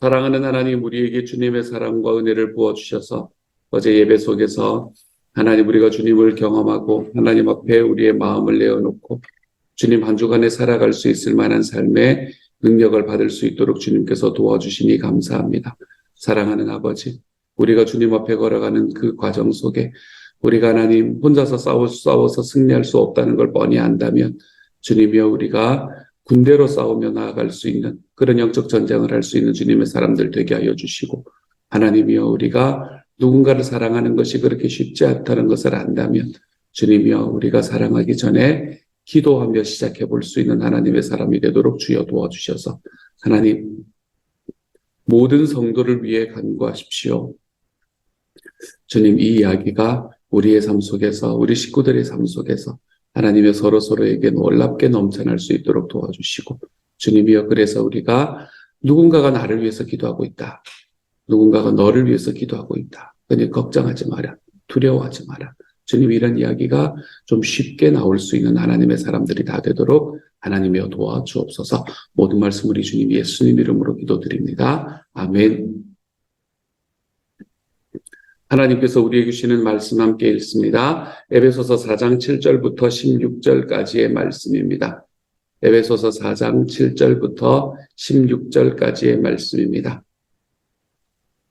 사랑하는 하나님, 우리에게 주님의 사랑과 은혜를 부어주셔서 어제 예배 속에서 하나님 우리가 주님을 경험하고 하나님 앞에 우리의 마음을 내어놓고 주님 한 주간에 살아갈 수 있을 만한 삶의 능력을 받을 수 있도록 주님께서 도와주시니 감사합니다. 사랑하는 아버지, 우리가 주님 앞에 걸어가는 그 과정 속에 우리가 하나님 혼자서 싸워서 승리할 수 없다는 걸 뻔히 안다면 주님이여 우리가 군대로 싸우며 나아갈 수 있는 그런 영적 전쟁을 할 수 있는 주님의 사람들 되게 하여 주시고 하나님이여 우리가 누군가를 사랑하는 것이 그렇게 쉽지 않다는 것을 안다면 주님이여 우리가 사랑하기 전에 기도하며 시작해 볼 수 있는 하나님의 사람이 되도록 주여 도와주셔서 하나님 모든 성도를 위해 간구하십시오. 주님 이 이야기가 우리의 삶 속에서 우리 식구들의 삶 속에서 하나님의 서로에게 놀랍게 넘쳐날 수 있도록 도와주시고 주님이여 그래서 우리가 누군가가 나를 위해서 기도하고 있다. 누군가가 너를 위해서 기도하고 있다. 그러니 걱정하지 마라. 두려워하지 마라. 주님 이런 이야기가 좀 쉽게 나올 수 있는 하나님의 사람들이 다 되도록 하나님이여 도와주옵소서. 모든 말씀 우리 주님 예수님 이름으로 기도드립니다. 아멘. 하나님께서 우리에게 주시는 말씀 함께 읽습니다. 에베소서 4장 7절부터 16절까지의 말씀입니다. 에베소서 4장 7절부터 16절까지의 말씀입니다.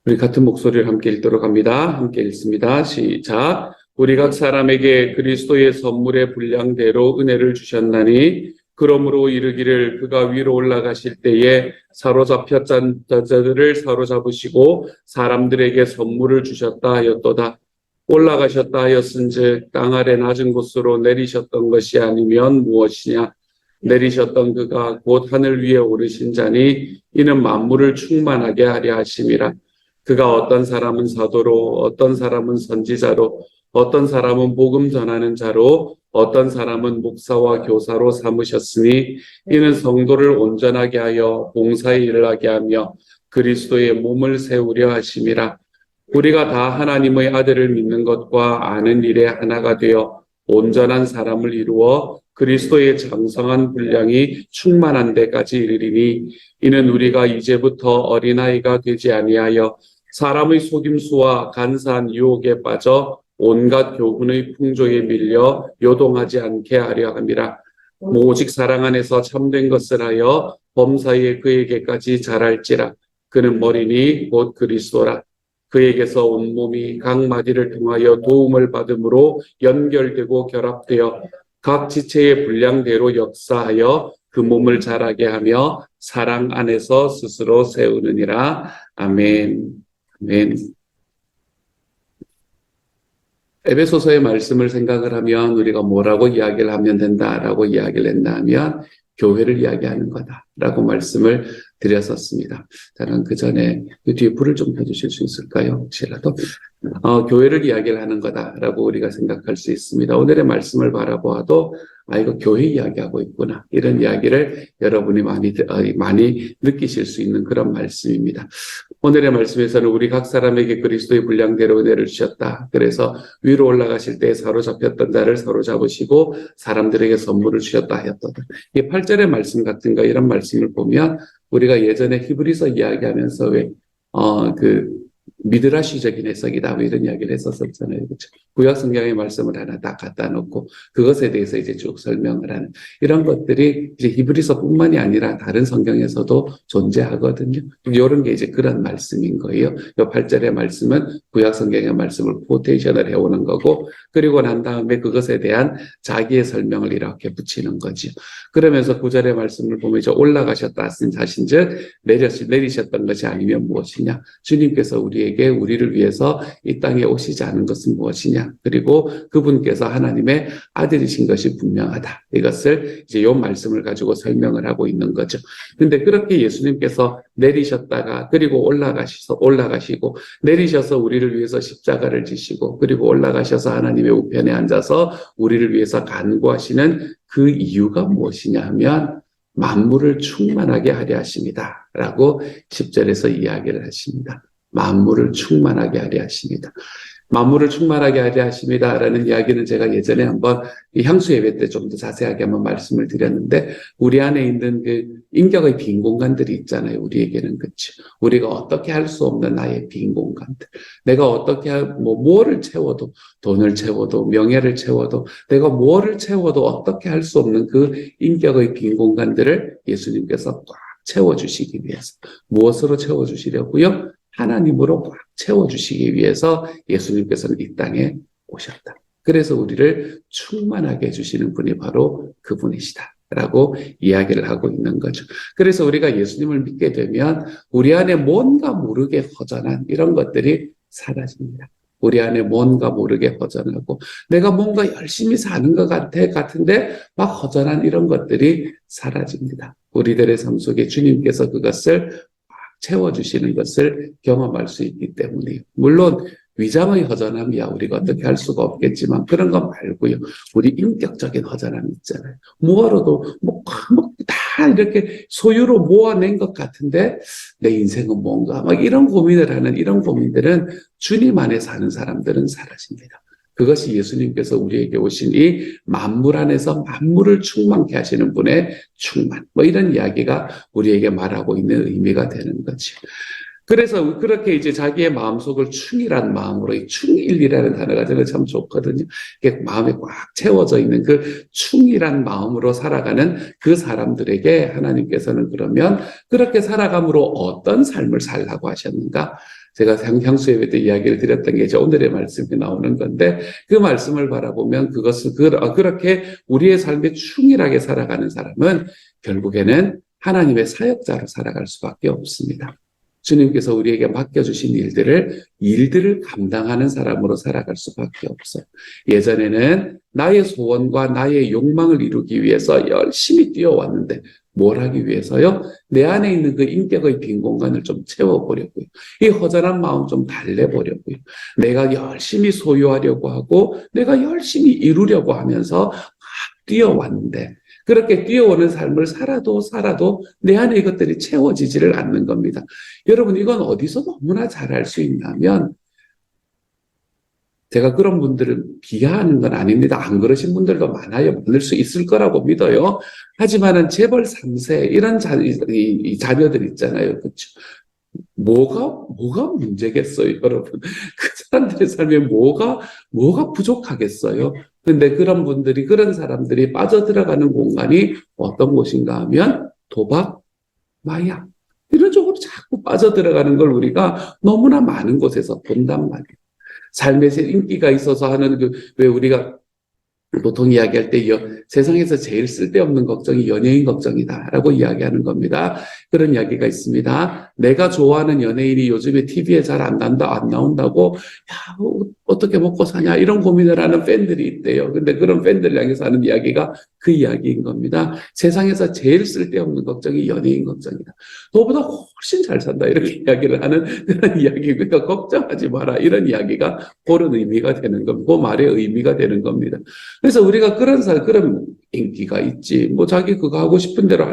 우리 같은 목소리를 함께 읽도록 합니다. 함께 읽습니다. 시작. 우리 각 사람에게 그리스도의 선물의 분량대로 은혜를 주셨나니 그러므로 이르기를 그가 위로 올라가실 때에 사로잡혔던 자들을 사로잡으시고 사람들에게 선물을 주셨다 하였도다. 올라가셨다 하였은즉 땅 아래 낮은 곳으로 내리셨던 것이 아니면 무엇이냐. 내리셨던 그가 곧 하늘 위에 오르신 자니 이는 만물을 충만하게 하려 하심이라. 그가 어떤 사람은 사도로 어떤 사람은 선지자로 어떤 사람은 복음 전하는 자로 어떤 사람은 목사와 교사로 삼으셨으니 이는 성도를 온전하게 하여 봉사의 일을 하게 하며 그리스도의 몸을 세우려 하심이라. 우리가 다 하나님의 아들을 믿는 것과 아는 일에 하나가 되어 온전한 사람을 이루어 그리스도의 장성한 분량이 충만한 데까지 이르리니 이는 우리가 이제부터 어린아이가 되지 아니하여 사람의 속임수와 간사한 유혹에 빠져 온갖 교훈의 풍조에 밀려 요동하지 않게 하려 함이라. 오직 사랑 안에서 참된 것을 하여 범사에 그에게까지 자랄지라. 그는 머리니 곧 그리스도라. 그에게서 온몸이 각 마디를 통하여 도움을 받음으로 연결되고 결합되어 각 지체의 분량대로 역사하여 그 몸을 자라게 하며 사랑 안에서 스스로 세우느니라. 아멘. 아멘. 에베소서의 말씀을 생각을 하면 우리가 뭐라고 이야기를 하면 된다라고 이야기를 했나 하면 교회를 이야기하는 거다라고 말씀을 드렸었습니다. 저는 그 전에 그 뒤에 불을 좀 켜주실 수 있을까요? 혹시라도 교회를 이야기를 하는 거다라고 우리가 생각할 수 있습니다. 오늘의 말씀을 바라보아도 이거 교회 이야기하고 있구나 이런 이야기를 여러분이 많이 느끼실 수 있는 그런 말씀입니다. 오늘의 말씀에서는 우리 각 사람에게 그리스도의 분량대로 은혜를 주셨다. 그래서 위로 올라가실 때 사로잡혔던 자를 사로잡으시고 사람들에게 선물을 주셨다 하였거든. 이 8절의 말씀 같은 거 이런 말씀을 보면 우리가 예전에 히브리서 이야기하면서 미드라시적인 해석이다 뭐 이런 이야기를 했었잖아요. 그렇죠? 구약 성경의 말씀을 하나 딱 갖다 놓고 그것에 대해서 이제 쭉 설명을 하는 이런 것들이 이제 히브리서뿐만이 아니라 다른 성경에서도 존재하거든요. 이런 게 이제 그런 말씀인 거예요. 이 8절의 말씀은 구약 성경의 말씀을 코테이션을 해오는 거고 그리고 난 다음에 그것에 대한 자기의 설명을 이렇게 붙이는 거죠. 그러면서 9절의 말씀을 보면 이제 올라가셨다 하신즉 내리셨던 것이 아니면 무엇이냐. 주님께서 우리를 위해서 이 땅에 오시지 않은 것은 무엇이냐. 그리고 그분께서 하나님의 아들이신 것이 분명하다. 이것을 이제 이 말씀을 가지고 설명을 하고 있는 거죠. 근데 그렇게 예수님께서 내리셨다가 그리고 올라가시고 내리셔서 우리를 위해서 십자가를 지시고 그리고 올라가셔서 하나님의 우편에 앉아서 우리를 위해서 간구하시는 그 이유가 무엇이냐 하면 만물을 충만하게 하려 하십니다. 라고 10절에서 이야기를 하십니다. 만물을 충만하게 하려 하십니다. 만물을 충만하게 하려 하십니다라는 이야기는 제가 예전에 한번 이 향수 예배 때 좀 더 자세하게 한번 말씀을 드렸는데, 우리 안에 있는 그 인격의 빈 공간들이 있잖아요. 우리에게는. 그렇죠. 우리가 어떻게 할 수 없는 나의 빈 공간들. 내가 어떻게 뭐를 채워도, 돈을 채워도, 명예를 채워도, 내가 뭐를 채워도 어떻게 할 수 없는 그 인격의 빈 공간들을 예수님께서 꽉 채워주시기 위해서. 무엇으로 채워주시려고요? 하나님으로 꽉 채워주시기 위해서 예수님께서는 이 땅에 오셨다. 그래서 우리를 충만하게 해주시는 분이 바로 그분이시다라고 이야기를 하고 있는 거죠. 그래서 우리가 예수님을 믿게 되면 우리 안에 뭔가 모르게 허전한 이런 것들이 사라집니다. 우리 안에 뭔가 모르게 허전하고 내가 뭔가 열심히 사는 것 같은데 막 허전한 이런 것들이 사라집니다. 우리들의 삶 속에 주님께서 그것을 채워주시는 것을 경험할 수 있기 때문이에요. 물론 위장의 허전함이야 우리가 어떻게 할 수가 없겠지만 그런 거 말고요. 우리 인격적인 허전함이 있잖아요. 뭐로도 다 이렇게 소유로 모아낸 것 같은데 내 인생은 뭔가 막 이런 고민을 하는 이런 고민들은 주님 안에 사는 사람들은 사라집니다. 그것이 예수님께서 우리에게 오신 이 만물 안에서 만물을 충만케 하시는 분의 충만. 이런 이야기가 우리에게 말하고 있는 의미가 되는 거죠. 그래서 그렇게 이제 자기의 마음속을 충이란 마음으로, 이 충일이라는 단어가 저는 참 좋거든요. 이게 마음에 꽉 채워져 있는 그 충이란 마음으로 살아가는 그 사람들에게 하나님께서는 그러면 그렇게 살아감으로 어떤 삶을 살라고 하셨는가? 제가 향수 예배 때 이야기를 드렸던 게 이제 오늘의 말씀이 나오는 건데 그 말씀을 바라보면 그렇게 우리의 삶에 충실하게 살아가는 사람은 결국에는 하나님의 사역자로 살아갈 수밖에 없습니다. 주님께서 우리에게 맡겨주신 일들을 감당하는 사람으로 살아갈 수밖에 없어요. 예전에는 나의 소원과 나의 욕망을 이루기 위해서 열심히 뛰어왔는데 뭘 하기 위해서요? 내 안에 있는 그 인격의 빈 공간을 좀 채워보려고요. 이 허전한 마음 좀 달래보려고요. 내가 열심히 소유하려고 하고 내가 열심히 이루려고 하면서 막 뛰어왔는데 그렇게 뛰어오는 삶을 살아도 내 안에 이것들이 채워지지를 않는 겁니다. 여러분 이건 어디서 너무나 잘 알 수 있냐면 제가 그런 분들을 비하하는 건 아닙니다. 안 그러신 분들도 많을 수 있을 거라고 믿어요. 하지만은 재벌 3세 이런 자녀들 있잖아요. 그렇죠? 뭐가 문제겠어요, 여러분? 그 사람들의 삶에 뭐가 부족하겠어요? 근데 그런 사람들이 빠져들어가는 공간이 어떤 곳인가 하면 도박, 마약, 이런 쪽으로 자꾸 빠져들어가는 걸 우리가 너무나 많은 곳에서 본단 말이에요. 삶에 인기가 있어서 하는 왜 우리가 보통 이야기할 때 세상에서 제일 쓸데없는 걱정이 연예인 걱정이다라고 이야기하는 겁니다. 그런 이야기가 있습니다. 내가 좋아하는 연예인이 요즘에 TV에 잘 안 나온다고 야, 어떻게 먹고 사냐 이런 고민을 하는 팬들이 있대요. 근데 그런 팬들을 향해서 하는 이야기가 그 이야기인 겁니다. 세상에서 제일 쓸데없는 걱정이 연예인 걱정이다. 너보다 훨씬 잘 산다 이렇게 이야기를 하는 그런 이야기. 그러니까 걱정하지 마라 이런 이야기가 그런 의미가 되는 겁니다. 그 말의 의미가 되는 겁니다. 그래서 우리가 그런 인기가 있지, 자기 그거 하고 싶은 대로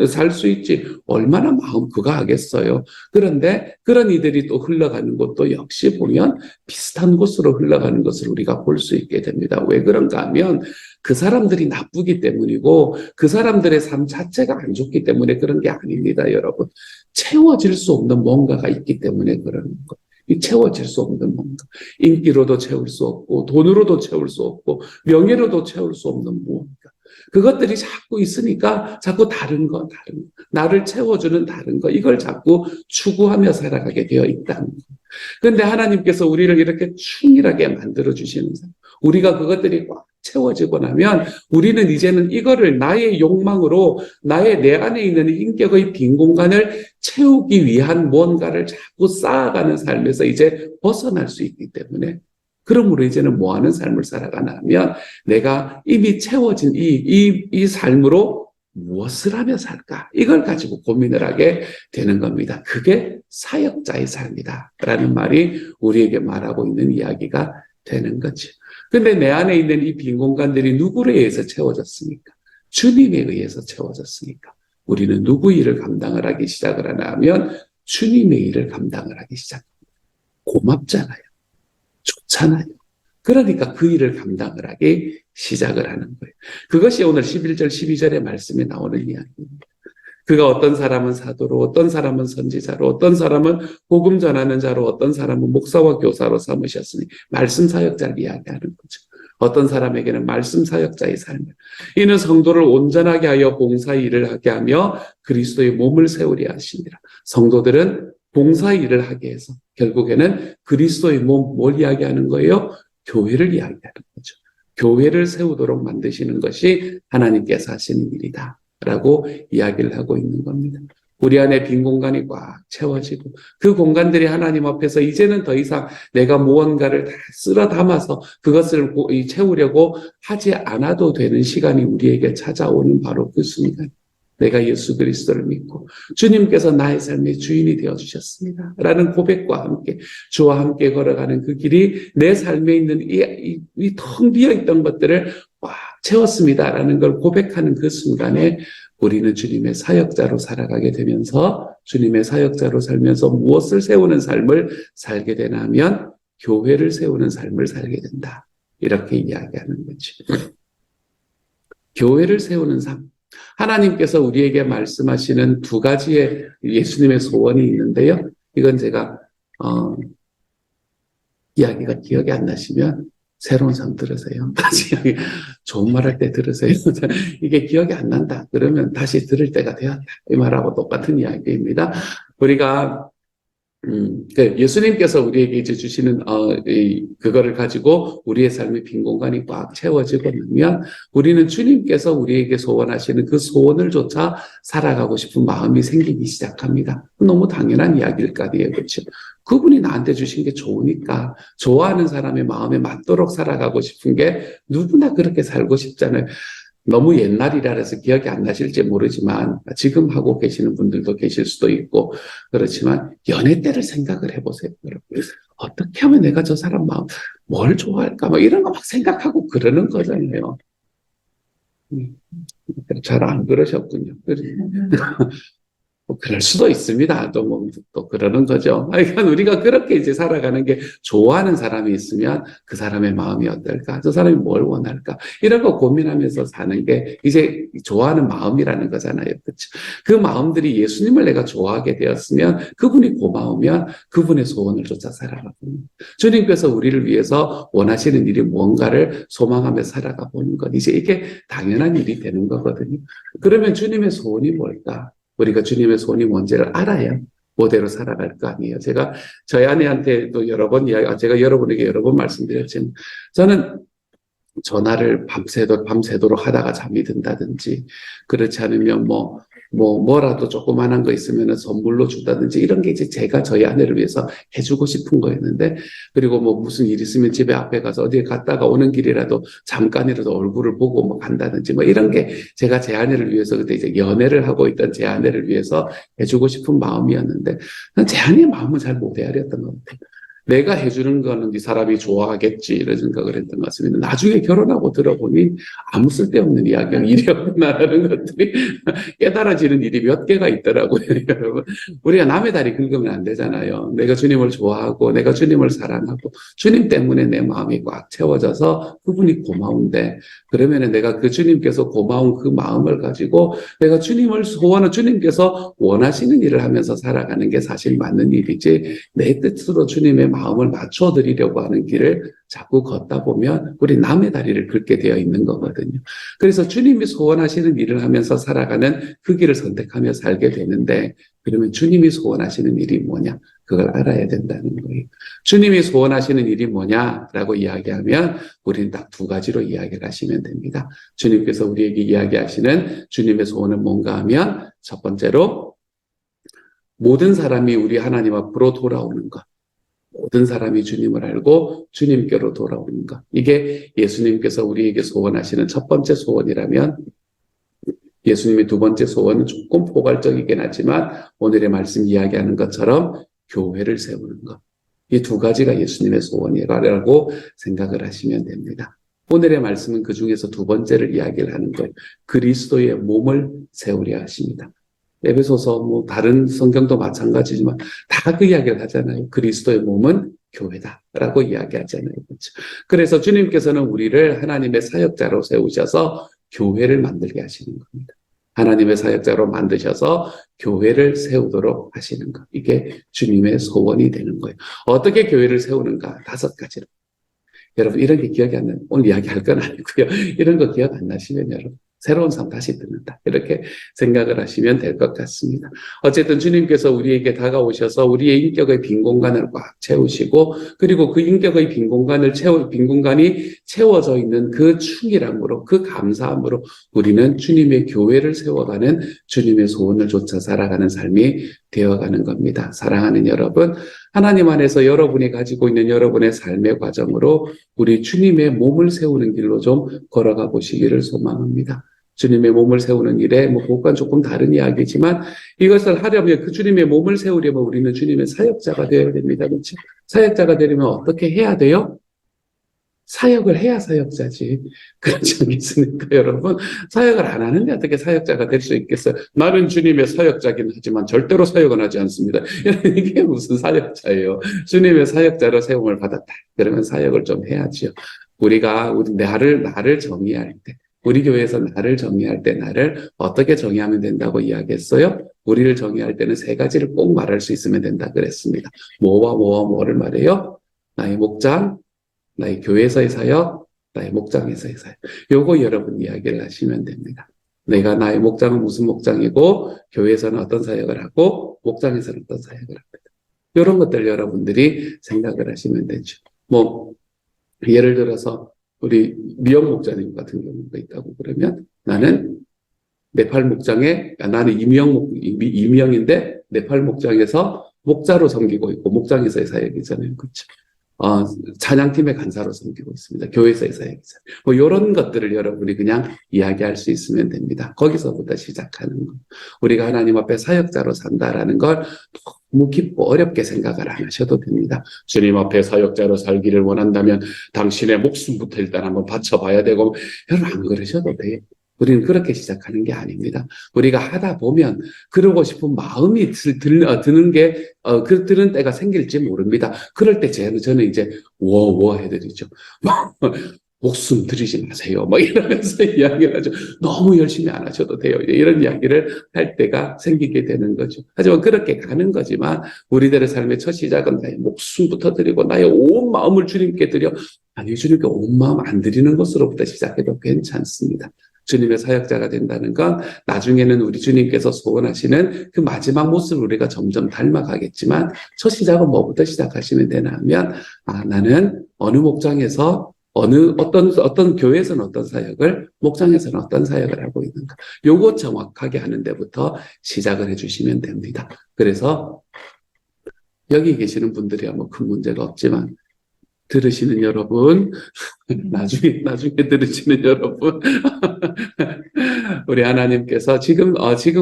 살 수 있지, 얼마나 마음 그거 하겠어요. 그런데 그런 이들이 또 흘러가는 것도 역시 보면 비슷한 곳으로 흘러가는 것을 우리가 볼 수 있게 됩니다. 왜 그런가 하면 그 사람들이 나쁘기 때문이고 그 사람들의 삶 자체가 안 좋기 때문에 그런 게 아닙니다, 여러분. 채워질 수 없는 뭔가가 있기 때문에 그러는 거예요. 이 채워질 수 없는 뭔가. 인기로도 채울 수 없고, 돈으로도 채울 수 없고, 명예로도 채울 수 없는 무언가. 그것들이 자꾸 있으니까 자꾸 다른 거. 나를 채워주는 다른 거. 이걸 자꾸 추구하며 살아가게 되어 있다는 거. 그런데 하나님께서 우리를 이렇게 충실하게 만들어주시는 삶. 우리가 그것들이 꽉 채워지고 나면 우리는 이제는 이거를 나의 욕망으로 내 안에 있는 인격의 빈 공간을 채우기 위한 뭔가를 자꾸 쌓아가는 삶에서 이제 벗어날 수 있기 때문에 그러므로 이제는 뭐 하는 삶을 살아가나 하면 내가 이미 채워진 이 삶으로 무엇을 하며 살까? 이걸 가지고 고민을 하게 되는 겁니다. 그게 사역자의 삶이다 라는 말이 우리에게 말하고 있는 이야기가 되는 거죠. 근데 내 안에 있는 이 빈 공간들이 누구에 의해서 채워졌습니까? 주님에 의해서 채워졌으니까 우리는 누구 일을 감당을 하기 시작을 하나 하면 주님의 일을 감당을 하기 시작합니다. 고맙잖아요. 좋잖아요. 그러니까 그 일을 감당을 하기 시작을 하는 거예요. 그것이 오늘 11절, 12절의 말씀에 나오는 이야기입니다. 그가 어떤 사람은 사도로, 어떤 사람은 선지자로, 어떤 사람은 복음 전하는 자로, 어떤 사람은 목사와 교사로 삼으셨으니 말씀 사역자를 이야기하는 거죠. 어떤 사람에게는 말씀 사역자의 삶을. 이는 성도를 온전하게 하여 봉사 일을 하게 하며 그리스도의 몸을 세우려 하시니라. 성도들은 봉사 일을 하게 해서 결국에는 그리스도의 몸, 뭘 이야기하는 거예요? 교회를 이야기하는 거죠. 교회를 세우도록 만드시는 것이 하나님께서 하시는 일이다. 라고 이야기를 하고 있는 겁니다. 우리 안에 빈 공간이 꽉 채워지고 그 공간들이 하나님 앞에서 이제는 더 이상 내가 무언가를 다 쓸어 담아서 그것을 채우려고 하지 않아도 되는 시간이 우리에게 찾아오는 바로 그 순간, 내가 예수 그리스도를 믿고 주님께서 나의 삶의 주인이 되어주셨습니다 라는 고백과 함께 주와 함께 걸어가는 그 길이 내 삶에 있는 이 텅 비어있던 것들을 꽉 채웠습니다 라는 걸 고백하는 그 순간에 우리는 주님의 사역자로 살아가게 되면서 주님의 사역자로 살면서 무엇을 세우는 삶을 살게 되나 하면 교회를 세우는 삶을 살게 된다. 이렇게 이야기하는 거죠. 교회를 세우는 삶. 하나님께서 우리에게 말씀하시는 두 가지의 예수님의 소원이 있는데요. 이건 제가 이야기가 기억이 안 나시면 새로운 삶 들으세요. 다시 좋은 말 할 때 들으세요. 이게 기억이 안 난다. 그러면 다시 들을 때가 되었다. 이 말하고 똑같은 이야기입니다. 우리가 예수님께서 우리에게 이제 주시는 그거를 가지고 우리의 삶의 빈 공간이 꽉 채워지고 나면 우리는 주님께서 우리에게 소원하시는 그 소원을조차 살아가고 싶은 마음이 생기기 시작합니다. 너무 당연한 이야기일까요? 그렇죠? 그분이 나한테 주신 게 좋으니까 좋아하는 사람의 마음에 맞도록 살아가고 싶은 게 누구나 그렇게 살고 싶잖아요. 너무 옛날이라 해서 기억이 안 나실지 모르지만 지금 하고 계시는 분들도 계실 수도 있고 그렇지만 연애 때를 생각을 해보세요. 여러분. 어떻게 하면 내가 저 사람 마음 뭘 좋아할까 뭐 이런 거 막 생각하고 그러는 거잖아요. 잘 안 그러셨군요. 그럴 수도 있습니다. 또 그러는 거죠. 그러니까 우리가 그렇게 이제 살아가는 게 좋아하는 사람이 있으면 그 사람의 마음이 어떨까? 저 사람이 뭘 원할까? 이런 거 고민하면서 사는 게 이제 좋아하는 마음이라는 거잖아요. 그렇죠? 그 마음들이 예수님을 내가 좋아하게 되었으면 그분이 고마우면 그분의 소원을 쫓아 살아가고 주님께서 우리를 위해서 원하시는 일이 뭔가를 소망하며 살아가 보는 것. 이제 이게 당연한 일이 되는 거거든요. 그러면 주님의 소원이 뭘까? 우리가 주님의 소원이 뭔지를 알아야 그대로 살아갈 거 아니에요. 제가 저희 아내한테도 제가 여러분에게 여러 번 말씀드렸지만 저는 전화를 밤새도록 하다가 잠이 든다든지 그렇지 않으면 뭐라도 조그만한 거 있으면 선물로 준다든지 이런 게 이제 제가 저희 아내를 위해서 해주고 싶은 거였는데 그리고 무슨 일 있으면 집에 앞에 가서 어디에 갔다가 오는 길이라도 잠깐이라도 얼굴을 보고 간다든지 이런 게 제가 제 아내를 위해서 그때 이제 연애를 하고 있던 제 아내를 위해서 해주고 싶은 마음이었는데 제 아내의 마음은 잘 못 헤아렸던 것 같아요. 내가 해주는 거는 이 사람이 좋아하겠지 이런 생각을 했던 것 같습니다. 나중에 결혼하고 들어보니 아무 쓸데없는 이야기가 일이었구나라는 것들이 깨달아지는 일이 몇 개가 있더라고요. 여러분, 우리가 남의 다리 긁으면 안 되잖아요. 내가 주님을 좋아하고 내가 주님을 사랑하고 주님 때문에 내 마음이 꽉 채워져서 그분이 고마운데 그러면은 내가 그 주님께서 고마운 그 마음을 가지고 내가 주님을 소원하는 주님께서 원하시는 일을 하면서 살아가는 게 사실 맞는 일이지 내 뜻으로 주님의 마음을 맞춰드리려고 하는 길을 자꾸 걷다 보면 우리 남의 다리를 긁게 되어 있는 거거든요. 그래서 주님이 소원하시는 일을 하면서 살아가는 그 길을 선택하며 살게 되는데 그러면 주님이 소원하시는 일이 뭐냐? 그걸 알아야 된다는 거예요. 주님이 소원하시는 일이 뭐냐라고 이야기하면 우리는 딱 두 가지로 이야기를 하시면 됩니다. 주님께서 우리에게 이야기하시는 주님의 소원은 뭔가 하면 첫 번째로 모든 사람이 우리 하나님 앞으로 돌아오는 것. 모든 사람이 주님을 알고 주님께로 돌아오는 것. 이게 예수님께서 우리에게 소원하시는 첫 번째 소원이라면 예수님의 두 번째 소원은 조금 포괄적이긴 하지만 오늘의 말씀 이야기하는 것처럼 교회를 세우는 것. 이 두 가지가 예수님의 소원이라고 생각을 하시면 됩니다. 오늘의 말씀은 그 중에서 두 번째를 이야기를 하는 거예요. 그리스도의 몸을 세우려 하십니다. 에베소서 다른 성경도 마찬가지지만 다 그 이야기를 하잖아요. 그리스도의 몸은 교회다라고 이야기하잖아요. 그렇죠? 그래서 주님께서는 우리를 하나님의 사역자로 세우셔서 교회를 만들게 하시는 겁니다. 하나님의 사역자로 만드셔서 교회를 세우도록 하시는 것. 이게 주님의 소원이 되는 거예요. 어떻게 교회를 세우는가? 5가지로. 여러분 이런 게 기억이 안 나요. 오늘 이야기할 건 아니고요. 이런 거 기억 안 나시면 여러분 새로운 삶 다시 듣는다. 이렇게 생각을 하시면 될 것 같습니다. 어쨌든 주님께서 우리에게 다가오셔서 우리의 인격의 빈 공간을 꽉 채우시고 그리고 그 인격의 빈 공간이 채워져 있는 그 충실함으로 그 감사함으로 우리는 주님의 교회를 세워가는 주님의 소원을 쫓아 살아가는 삶이 되어가는 겁니다. 사랑하는 여러분, 하나님 안에서 여러분이 가지고 있는 여러분의 삶의 과정으로 우리 주님의 몸을 세우는 길로 좀 걸어가 보시기를 소망합니다. 주님의 몸을 세우는 일에 그것과는 조금 다른 이야기지만 이것을 하려면 그 주님의 몸을 세우려면 우리는 주님의 사역자가 되어야 됩니다. 그렇죠? 사역자가 되려면 어떻게 해야 돼요? 사역을 해야 사역자지. 그렇지 않겠습니까, 여러분? 사역을 안 하는데 어떻게 사역자가 될 수 있겠어요? 나는 주님의 사역자긴 하지만 절대로 사역은 하지 않습니다. 이게 무슨 사역자예요? 주님의 사역자로 세움을 받았다. 그러면 사역을 좀 해야지요. 우리 나를 정의할 때, 우리 교회에서 나를 정의할 때 나를 어떻게 정의하면 된다고 이야기했어요? 우리를 정의할 때는 3가지를 꼭 말할 수 있으면 된다 그랬습니다. 뭐를 말해요? 나의 목장, 나의 교회에서의 사역, 나의 목장에서의 사역. 요거 여러분 이야기를 하시면 됩니다. 내가 나의 목장은 무슨 목장이고 교회에서는 어떤 사역을 하고 목장에서는 어떤 사역을 합니다. 이런 것들 여러분들이 생각을 하시면 되죠. 예를 들어서 우리 미영 목자님 같은 경우가 있다고 그러면 나는 네팔 목장에 나는 이명인데 네팔 목장에서 목자로 섬기고 있고 목장에서의 사역이잖아요. 그렇죠? 찬양팀의 간사로 섬기고 있습니다. 교회에서의 사역이잖아요. 이런 것들을 여러분이 그냥 이야기할 수 있으면 됩니다. 거기서부터 시작하는 거. 우리가 하나님 앞에 사역자로 산다라는 걸 너무 깊고 어렵게 생각을 안 하셔도 됩니다. 주님 앞에 사역자로 살기를 원한다면 당신의 목숨부터 일단 한번 바쳐봐야 되고 여러분 안 그러셔도 돼요. 우리는 그렇게 시작하는 게 아닙니다. 우리가 하다 보면 그러고 싶은 마음이 드는 때가 생길지 모릅니다. 그럴 때 저는 이제 해드리죠. 목숨 들이지 마세요. 이러면서 이야기를 하죠. 너무 열심히 안 하셔도 돼요. 이런 이야기를 할 때가 생기게 되는 거죠. 하지만 그렇게 가는 거지만 우리들의 삶의 첫 시작은 나의 목숨부터 드리고 나의 온 마음을 주님께 드려 아니 주님께 온 마음 안 드리는 것으로부터 시작해도 괜찮습니다. 주님의 사역자가 된다는 건 나중에는 우리 주님께서 소원하시는 그 마지막 모습을 우리가 점점 닮아가겠지만 첫 시작은 뭐부터 시작하시면 되나 하면 나는 어느 목장에서 어떤 교회에서는 어떤 사역을 목장에서는 어떤 사역을 하고 있는가 요거 정확하게 하는 데부터 시작을 해주시면 됩니다. 그래서 여기 계시는 분들이야 큰 문제가 없지만 들으시는 여러분, 나중에 들으시는 여러분, 우리 하나님께서 지금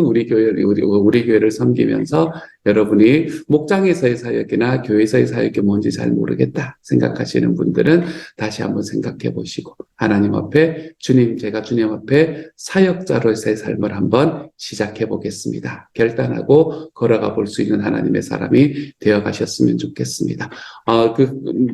우리 교회를 섬기면서 여러분이 목장에서의 사역이나 교회에서의 사역이 뭔지 잘 모르겠다 생각하시는 분들은 다시 한번 생각해 보시고 하나님 앞에 제가 주님 앞에 사역자로서의 삶을 한번 시작해 보겠습니다. 결단하고 걸어가 볼 수 있는 하나님의 사람이 되어 가셨으면 좋겠습니다.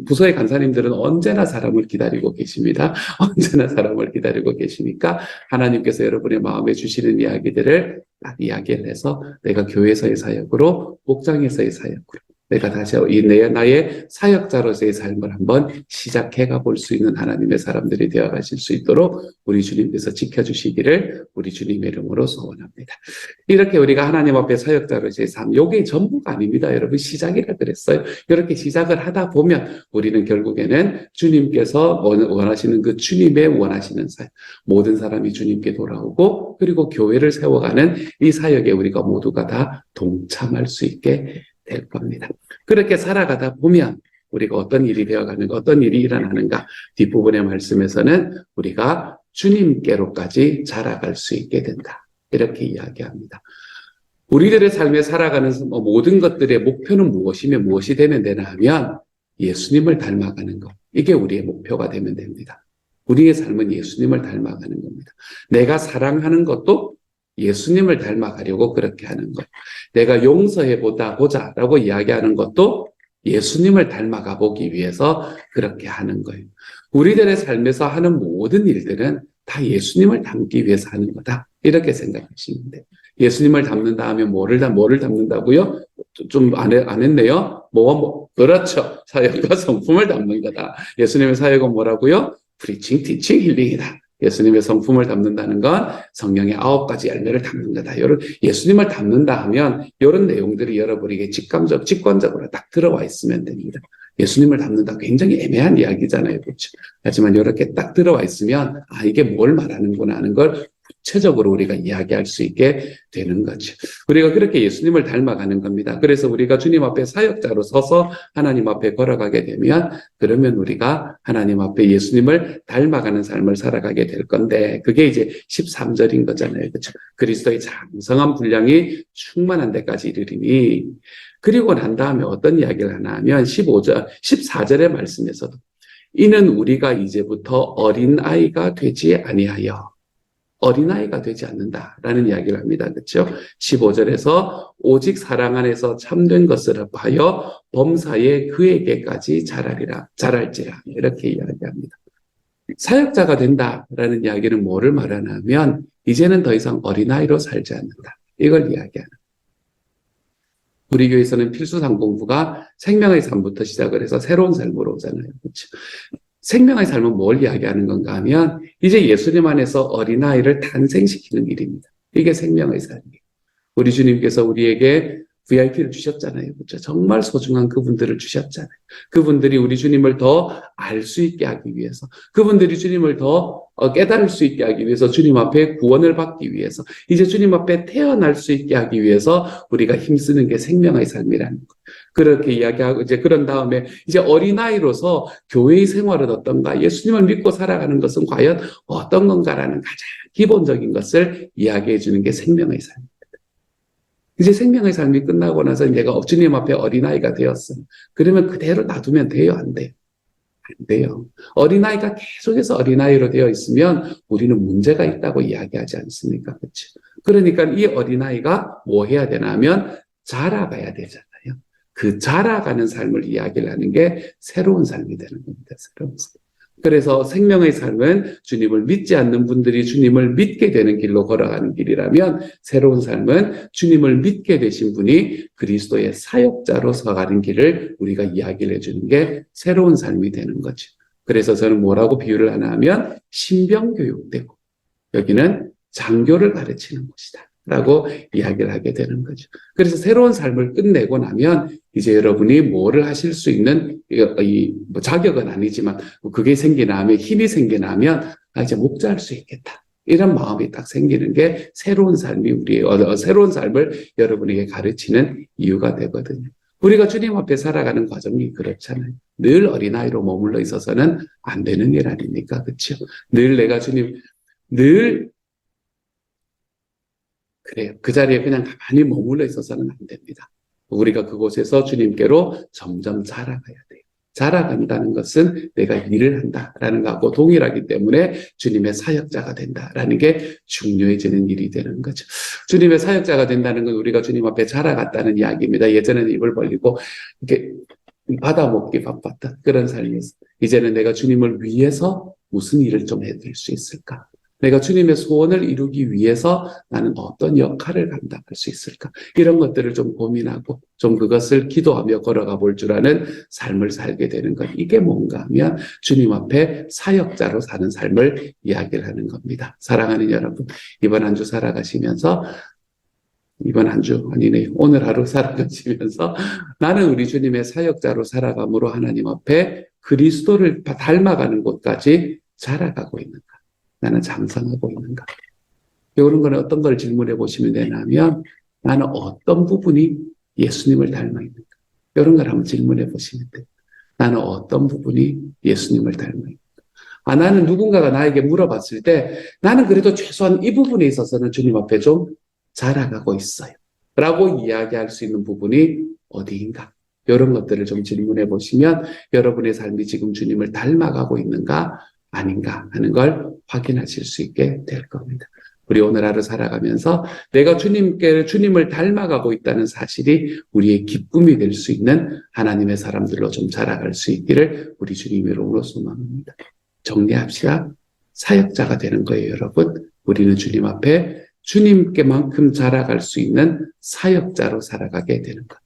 부서의 간사님들은 언제나 사람을 기다리고 계십니다. 언제나 사람을 기다리고 계시니까 하나님께서 여러분의 마음에 주시는 이야기들을 딱 이야기를 해서 내가 교회에서의 사역으로 목장에서의 사역으로 내가 다시 나의 사역자로서의 삶을 한번 시작해가 볼 수 있는 하나님의 사람들이 되어 가실 수 있도록 우리 주님께서 지켜주시기를 우리 주님의 이름으로 소원합니다. 이렇게 우리가 하나님 앞에 사역자로서의 삶, 요게 전부가 아닙니다. 여러분 시작이라 그랬어요. 이렇게 시작을 하다 보면 우리는 결국에는 주님께서 원하시는 그 주님의 원하시는 사역, 모든 사람이 주님께 돌아오고 그리고 교회를 세워가는 이 사역에 우리가 모두가 다 동참할 수 있게 될 겁니다. 그렇게 살아가다 보면 우리가 어떤 일이 되어가는가, 어떤 일이 일어나는가 뒷부분의 말씀에서는 우리가 주님께로까지 자라갈 수 있게 된다. 이렇게 이야기합니다. 우리들의 삶에 살아가는 모든 것들의 목표는 무엇이며 무엇이 되면 되나 하면 예수님을 닮아가는 것. 이게 우리의 목표가 되면 됩니다. 우리의 삶은 예수님을 닮아가는 겁니다. 내가 사랑하는 것도 예수님을 닮아가려고 그렇게 하는 것. 내가 용서해 보자라고 이야기하는 것도 예수님을 닮아가 보기 위해서 그렇게 하는 거예요. 우리들의 삶에서 하는 모든 일들은 다 예수님을 닮기 위해서 하는 거다. 이렇게 생각하시면 돼요. 예수님을 닮는다 하면 뭐를 닮는다고요? 좀 안 했네요. 그렇죠. 사역과 성품을 닮는 거다. 예수님의 사역은 뭐라고요? 프리칭, 티칭, 힐링이다. 예수님의 성품을 담는다는 건 성령의 9가지 열매를 담는 거다. 예수님을 담는다 하면 이런 내용들이 여러분에게 직관적으로 딱 들어와 있으면 됩니다. 예수님을 담는다 굉장히 애매한 이야기잖아요. 그렇죠? 하지만 이렇게 딱 들어와 있으면 이게 뭘 말하는구나 하는 걸 구체적으로 우리가 이야기할 수 있게 되는 거죠. 우리가 그렇게 예수님을 닮아가는 겁니다. 그래서 우리가 주님 앞에 사역자로 서서 하나님 앞에 걸어가게 되면 그러면 우리가 하나님 앞에 예수님을 닮아가는 삶을 살아가게 될 건데 그게 이제 13절인 거잖아요. 그렇죠? 그리스도의 장성한 분량이 충만한 데까지 이르리니 그리고 난 다음에 어떤 이야기를 하나 하면 14절의 말씀에서도 이는 우리가 이제부터 어린아이가 되지 아니하여 어린아이가 되지 않는다라는 이야기를 합니다. 그렇죠? 15절에서 오직 사랑 안에서 참된 것을 합하여 범사에 그에게까지 자랄지라 이렇게 이야기합니다. 사역자가 된다라는 이야기는 뭐를 말하냐면 이제는 더 이상 어린아이로 살지 않는다. 이걸 이야기하는 우리 교회에서는 필수상 공부가 생명의 삶부터 시작을 해서 새로운 삶으로 오잖아요. 그렇죠? 생명의 삶은 뭘 이야기하는 건가 하면 이제 예수님 안에서 어린아이를 탄생시키는 일입니다. 이게 생명의 삶이에요. 우리 주님께서 우리에게 VIP를 주셨잖아요. 그렇죠? 정말 소중한 그분들을 주셨잖아요. 그분들이 우리 주님을 더 알 수 있게 하기 위해서, 그분들이 주님을 더 깨달을 수 있게 하기 위해서, 주님 앞에 구원을 받기 위해서, 이제 주님 앞에 태어날 수 있게 하기 위해서 우리가 힘쓰는 게 생명의 삶이라는 거예요. 그렇게 이야기하고 이제 그런 다음에 이제 어린아이로서 교회의 생활은 어떤가, 예수님을 믿고 살아가는 것은 과연 어떤 건가라는 가장 기본적인 것을 이야기해 주는 게 생명의 삶입니다. 이제 생명의 삶이 끝나고 나서 내가 주님 앞에 어린아이가 되었어. 그러면 그대로 놔두면 돼요? 안 돼요? 안 돼요. 어린아이가 계속해서 어린아이로 되어 있으면 우리는 문제가 있다고 이야기하지 않습니까? 그렇죠? 그러니까 이 어린아이가 뭐 해야 되나 하면 자라가야 되잖아요. 그 자라가는 삶을 이야기를 하는 게 새로운 삶이 되는 겁니다. 새로운 삶. 그래서 생명의 삶은 주님을 믿지 않는 분들이 주님을 믿게 되는 길로 걸어가는 길이라면 새로운 삶은 주님을 믿게 되신 분이 그리스도의 사역자로서 가는 길을 우리가 이야기를 해주는 게 새로운 삶이 되는 거죠. 그래서 저는 뭐라고 비유를 하나 하면 신병교육되고 여기는 장교를 가르치는 곳이다 라고 이야기를 하게 되는 거죠. 그래서 새로운 삶을 끝내고 나면 이제 여러분이 뭐를 하실 수 있는 뭐 자격은 아니지만 그게 생기나면 힘이 생기나면 이제 목자할 수 있겠다. 이런 마음이 딱 생기는 게 새로운 삶이 새로운 삶을 여러분에게 가르치는 이유가 되거든요. 우리가 주님 앞에 살아가는 과정이 그렇잖아요. 늘 어린아이로 머물러 있어서는 안 되는 일 아닙니까? 그렇죠? 늘 내가 늘 그래요. 그 자리에 그냥 가만히 머물러 있어서는 안 됩니다. 우리가 그곳에서 주님께로 점점 자라가야 돼요. 자라간다는 것은 내가 일을 한다라는 것하고 동일하기 때문에 주님의 사역자가 된다라는 게 중요해지는 일이 되는 거죠. 주님의 사역자가 된다는 건 우리가 주님 앞에 자라갔다는 이야기입니다. 예전에는 입을 벌리고 이렇게 받아먹기 바빴던 그런 삶이었어요. 이제는 내가 주님을 위해서 무슨 일을 좀 해드릴 수 있을까? 내가 주님의 소원을 이루기 위해서 나는 어떤 역할을 감당할 수 있을까? 이런 것들을 좀 고민하고 좀 그것을 기도하며 걸어가 볼 줄 아는 삶을 살게 되는 것. 이게 뭔가 하면 주님 앞에 사역자로 사는 삶을 이야기를 하는 겁니다. 사랑하는 여러분, 이번 한 주 살아가시면서 오늘 하루 살아가시면서 나는 우리 주님의 사역자로 살아감으로 하나님 앞에 그리스도를 닮아가는 곳까지 자라가고 있는가? 나는 장성하고 있는가? 이런 거는 어떤 걸 질문해 보시면 되냐면 나는 어떤 부분이 예수님을 닮아 있는가? 이런 걸 한번 질문해 보시면 돼요. 나는 어떤 부분이 예수님을 닮아 있는가? 나는 누군가가 나에게 물어봤을 때 나는 그래도 최소한 이 부분에 있어서는 주님 앞에 좀 자라가고 있어요. 라고 이야기할 수 있는 부분이 어디인가? 이런 것들을 좀 질문해 보시면 여러분의 삶이 지금 주님을 닮아가고 있는가? 아닌가 하는 걸 확인하실 수 있게 될 겁니다. 우리 오늘 하루 살아가면서 내가 주님을 닮아가고 있다는 사실이 우리의 기쁨이 될 수 있는 하나님의 사람들로 좀 자라갈 수 있기를 우리 주님 이름으로 소망합니다. 정리합시다. 사역자가 되는 거예요, 여러분. 우리는 주님 앞에 주님께만큼 자라갈 수 있는 사역자로 살아가게 되는 것.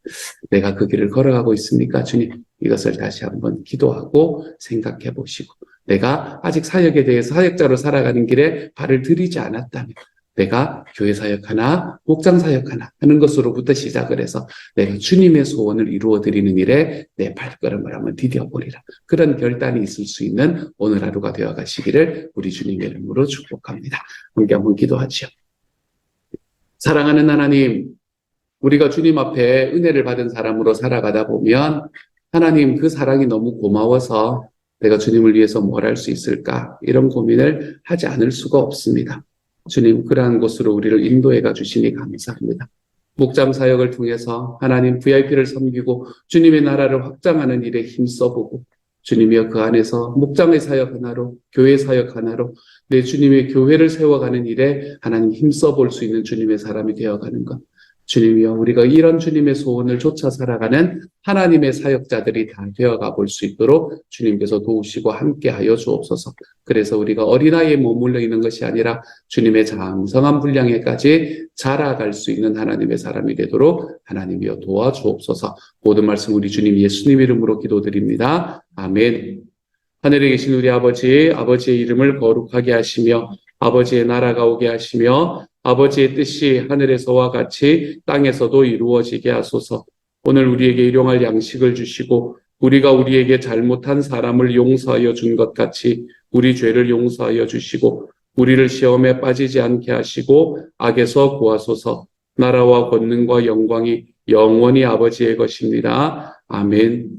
내가 그 길을 걸어가고 있습니까? 주님, 이것을 다시 한번 기도하고 생각해 보시고, 내가 아직 사역에 대해서 사역자로 살아가는 길에 발을 들이지 않았다면, 내가 교회 사역하나 목장 사역하나 하는 것으로부터 시작을 해서 내가 주님의 소원을 이루어드리는 일에 내 발걸음을 한번 디뎌보리라. 그런 결단이 있을 수 있는 오늘 하루가 되어가시기를 우리 주님의 이름으로 축복합니다. 함께 한번 기도하지요. 사랑하는 하나님, 우리가 주님 앞에 은혜를 받은 사람으로 살아가다 보면 하나님 그 사랑이 너무 고마워서 내가 주님을 위해서 뭘 할 수 있을까? 이런 고민을 하지 않을 수가 없습니다. 주님, 그러한 곳으로 우리를 인도해가 주시니 감사합니다. 목장 사역을 통해서 하나님 VIP를 섬기고 주님의 나라를 확장하는 일에 힘써보고 주님이여 그 안에서 목장의 사역 하나로 교회 사역 하나로 내 주님의 교회를 세워가는 일에 하나님 힘써볼 수 있는 주님의 사람이 되어가는 것. 주님이여 우리가 이런 주님의 소원을 쫓아 살아가는 하나님의 사역자들이 다 되어가 볼 수 있도록 주님께서 도우시고 함께하여 주옵소서. 그래서 우리가 어린아이에 머물러 있는 것이 아니라 주님의 장성한 분량에까지 자라갈 수 있는 하나님의 사람이 되도록 하나님이여 도와주옵소서. 모든 말씀 우리 주님 예수님 이름으로 기도드립니다. 아멘. 하늘에 계신 우리 아버지, 아버지의 이름을 거룩하게 하시며 아버지의 나라가 오게 하시며 아버지의 뜻이 하늘에서와 같이 땅에서도 이루어지게 하소서. 오늘 우리에게 일용할 양식을 주시고 우리가 우리에게 잘못한 사람을 용서하여 준 것 같이 우리 죄를 용서하여 주시고 우리를 시험에 빠지지 않게 하시고 악에서 구하소서. 나라와 권능과 영광이 영원히 아버지의 것입니다. 아멘.